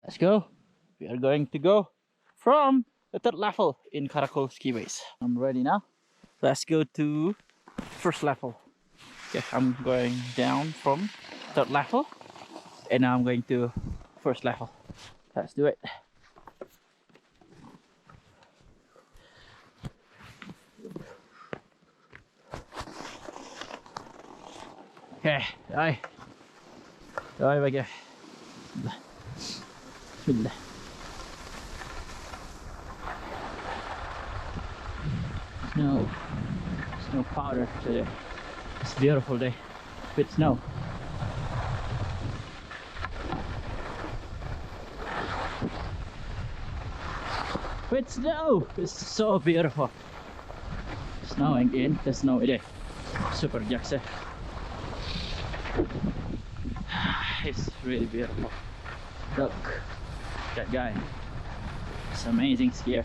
Let's go. We are going to go from the third level in Karakol ski base. I'm ready now. Let's go to first level. Okay, I'm going down from third level and now I'm going to first level. Let's do it. Okay, rồi. Rồi bây giờ. Bismillah. Snow powder today. It's a beautiful day with snow. With snow! It's so beautiful. Snowing in the snowy day. Super jackson. It's really beautiful. Look, that guy. It's amazing skier.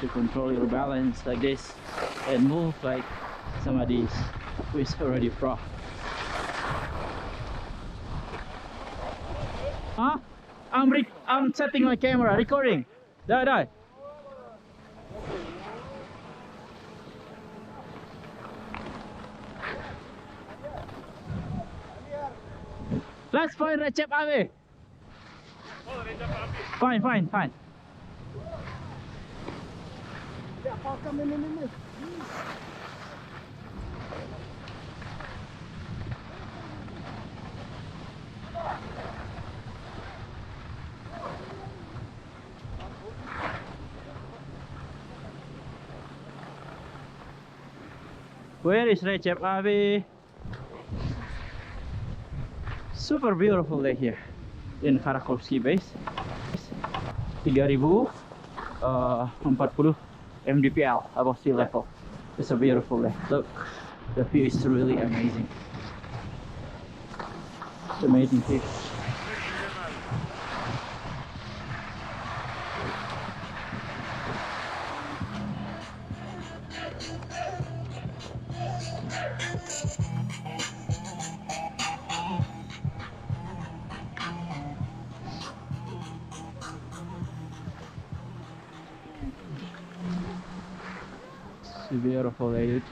To control your balance like this and move like somebody who is already pro. Huh? I'm setting my camera, recording. Die. Let's find Recep Abi. Fine. Where is Recep Abi? Super beautiful day here in Karakol ski base. 3040 mdpl above sea level. It's a beautiful day. Look, the view is really amazing. It's amazing view. It's beautiful day, dude.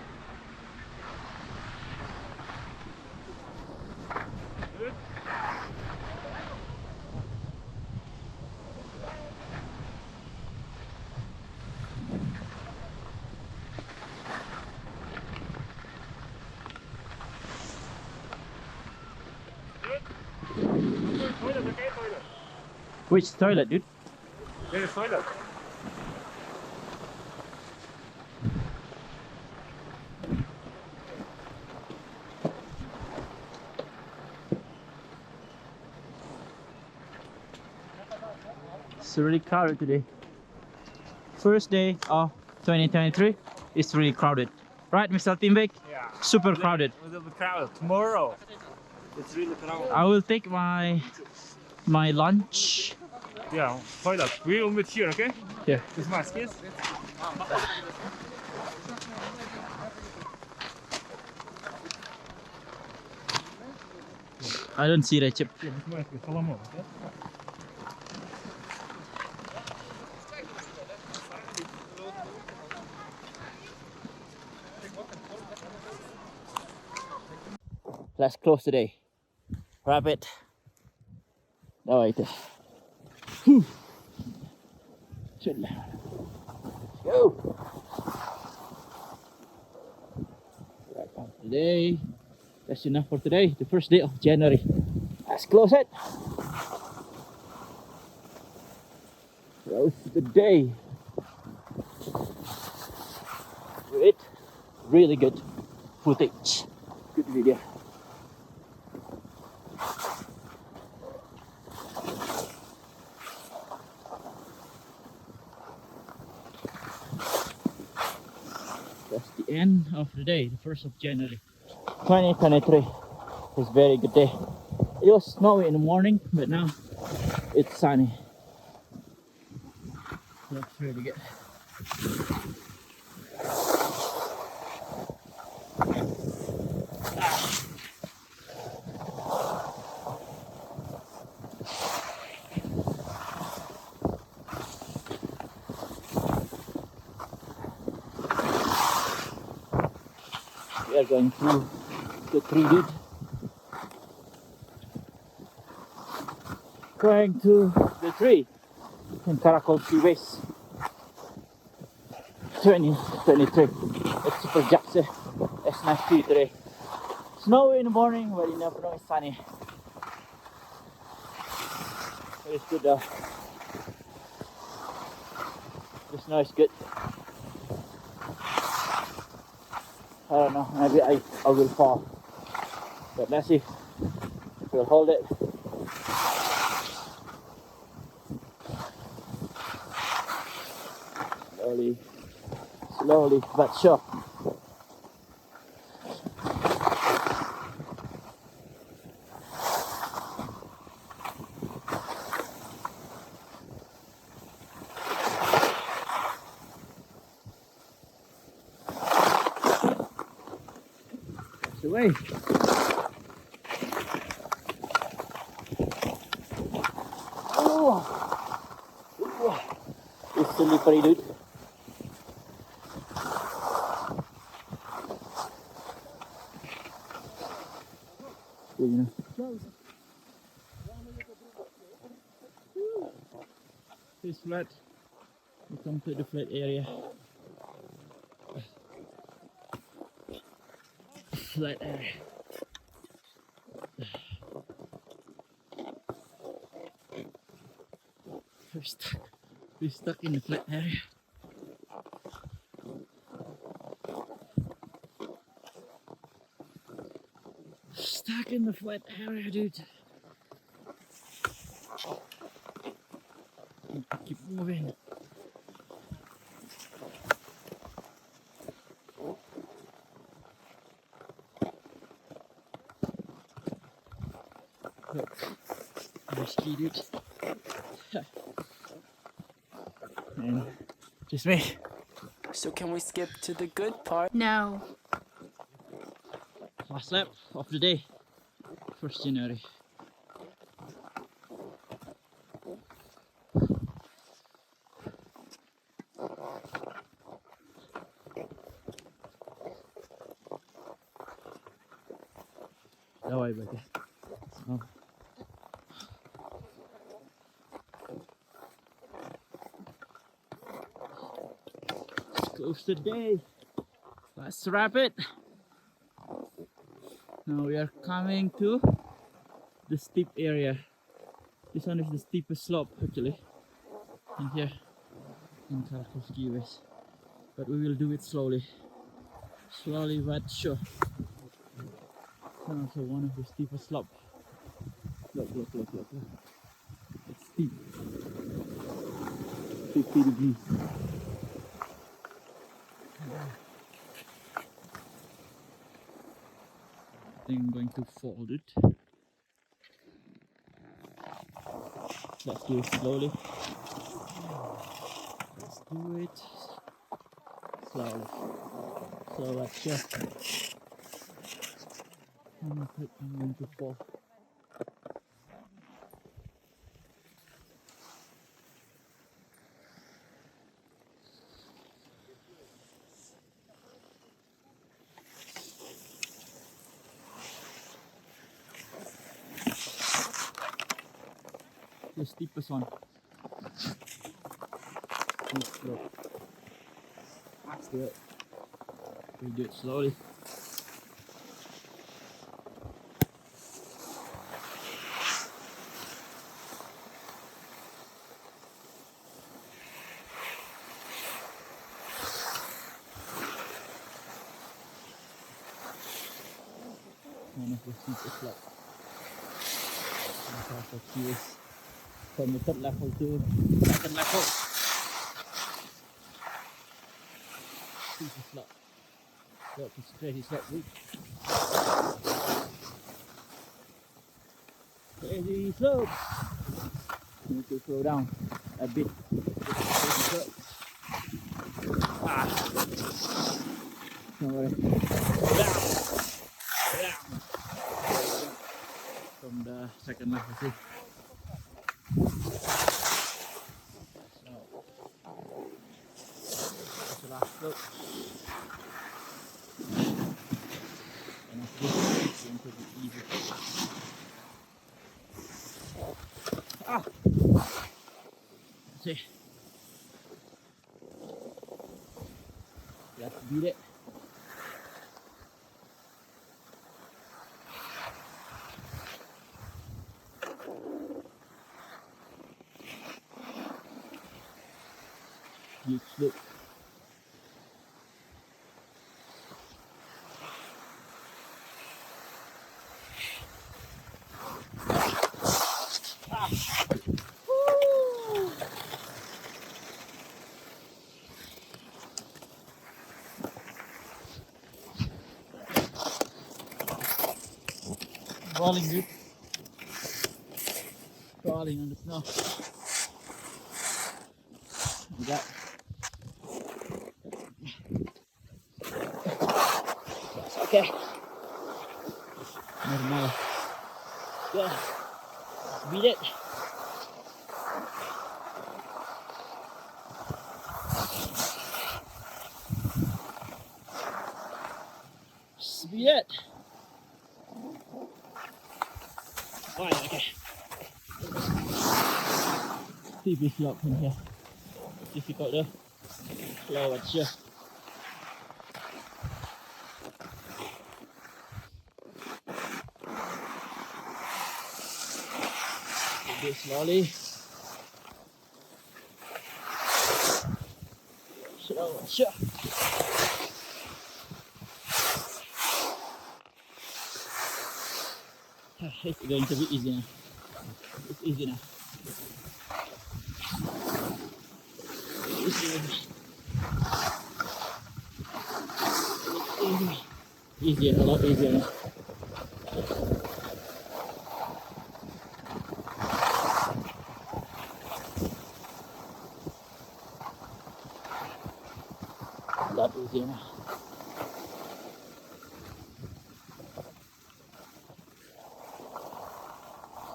Which toilet, dude? There is toilet. It's really crowded today. First day of 2023. It's really crowded. Right, Mr. Timbek? Yeah. Super crowded. A little bit crowded. Tomorrow, it's really crowded. I will take my lunch. Yeah, toilet. We will meet here, okay? Yeah. With my skis. I don't see Recep. Yeah, with my skis. Solomon, okay? Let's close today. Wrap it. Давайте. Let's go. Wrap up today. That's enough for today. The first day of January. Let's close it. Close the day. With really good footage. Good video. That's the end of the day, the 1st of January 2023. It's a very good day. It was snowy in the morning, but now it's sunny. Looks really good. We are going through the tree, dude. Going to the tree in Karakol Skiways 2023. It's super jacked. It's nice tree today. Snowy in the morning, but in the afternoon it's sunny. It's good though. The snow is good. I don't know, maybe I will fall. But let's see. We'll hold it. Slowly but sure. It's the way. Oh. It's slippery, dude. You know. It's flat. We come to the flat area. Flat area. We're stuck in the flat area. Stuck in the flat area, dude. Keep moving. Look, risky, dude. And just me. So can we skip to the good part? No. Last lap of the day, 1st January. Давай, Baza. Oh. It's close to the day. Let's wrap it. Now we are coming to the steep area. This one is the steepest slope actually in here in Karakol Skiways. But we will do it slowly. Slowly but sure. And also one of the steepest slope. Look. It's steep. 50 degrees. I think I'm going to fold it. Let's do it slowly. Let's do it slowly. So let's just. I'm going to fall. The steepest one. Let's do it. We do it slowly. One of the steepest slope. From the third level to second level. Steepest slope. Look, it's crazy slope. Crazy slope. Need to slow down a bit. Crazy slope. Don't worry. Down. Down. From the second level, see. So that's the last slope. And after this, it's going to be easy. Let's see. Let's beat it. Huge slope. Crawling, dude. Crawling on the snow. Like that. That's okay. Normal. Go. Beat it. Beat it. Alright, okay. Steep slope from here. Difficult though. Slow and sure. A bit slowly. Slow and sure. It's going to be easy now. It's easy now. It's easy. It's easy. Easier, a lot easier now. A lot easier now.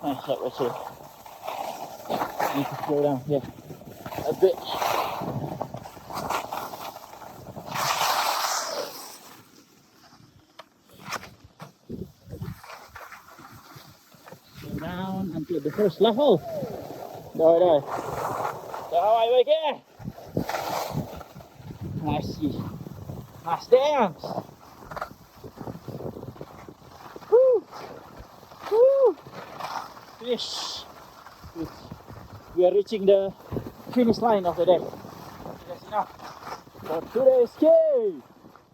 Nice shot right here. Need to slow down here a bit. Slow down until the first level. Rồi rồi. So how I make it? Nice. Nice dance. Woo. Woo. Finish. Good. We are reaching the finish line of the day. Yes, enough for today's ski.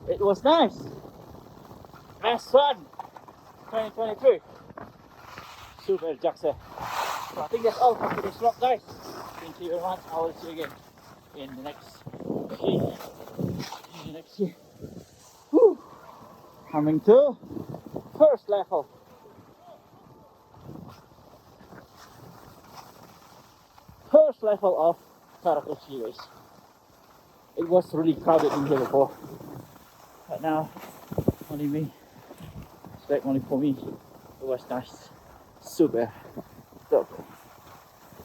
It was nice. Best fun 2023. Super Jackson. So I think that's all for today's vlog, guys. Thank you very much. I will see you again in the next ski. Whew. Coming to first level. First level of Karakol ski race. It was really crowded in here before, but now only me. It's like only for me. It was nice, super slope.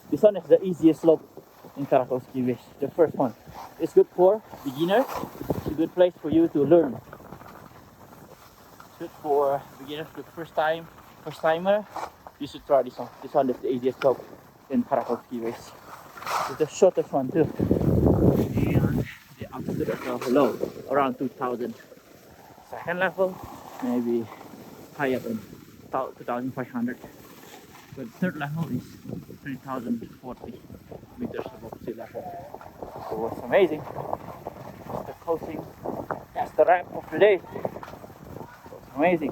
This one is the easiest slope in Karakol ski race. The first one. It's good for beginners. It's a good place for you to learn. It's good for beginners, the first timer. You should try this one. This one is the easiest slope in Karakol ski race. It's the shortest one too. And the altitude is also low, around 2,000. Second level, maybe higher than 2,500. But third level is 3,040 meters above sea level. So it's amazing. That's the closing. That's the wrap of the day. So it's amazing.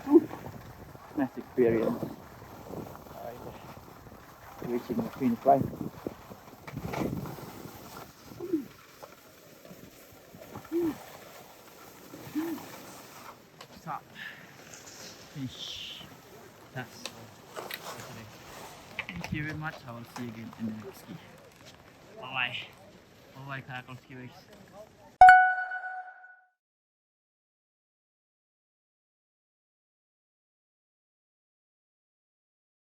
Whew. Nice experience. Reaching the finish line. Stop. Finish. That's all. for today. Thank you very much. I will see you again in the next ski. Bye bye. Bye bye, Karakol ski race.